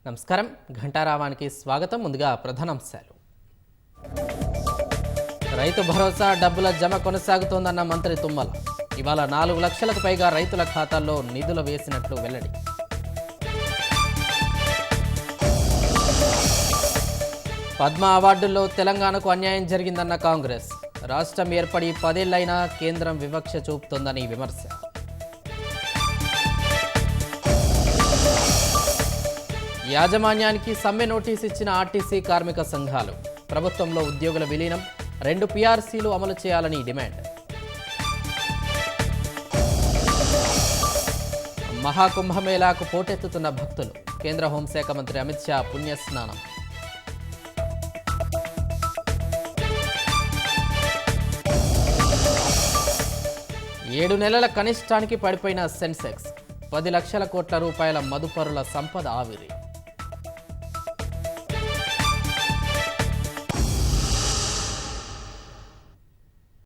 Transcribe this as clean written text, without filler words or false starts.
నమస్కారం ఘంటారావానికి స్వాగతం. ముందుగా ప్రధానాంశాలు. రైతు భరోసా డబ్బుల జమ కొనసాగుతోందన్న మంత్రి తుమ్మల. ఇవాళ 4 లక్షలకు పైగా రైతుల ఖాతాల్లో నిధులు వేసినట్లు వెల్లడి. పద్మ అవార్డుల్లో తెలంగాణకు అన్యాయం జరిగిందన్న కాంగ్రెస్. రాష్ట్రం ఏర్పడి 10 ఏళ్లైనా కేంద్రం వివక్ష చూపుతోందని విమర్శ. యాజమాన్యానికి సమ్మె నోటీస్ ఇచ్చిన ఆర్టీసీ కార్మిక సంఘాలు. ప్రభుత్వంలో ఉద్యోగుల విలీనం, 2 పీఆర్సీలు అమలు చేయాలని డిమాండ్. మహాకుంభమేళాకు పోటెత్తుతున్న భక్తులు. కేంద్ర హోంశాఖ మంత్రి అమిత్ షా పుణ్యస్నానం. ఏడు నెలల కనిష్టానికి పడిపోయిన సెన్సెక్స్. 10 లక్షల కోట్ల రూపాయల మదుపరుల సంపద ఆవిరి.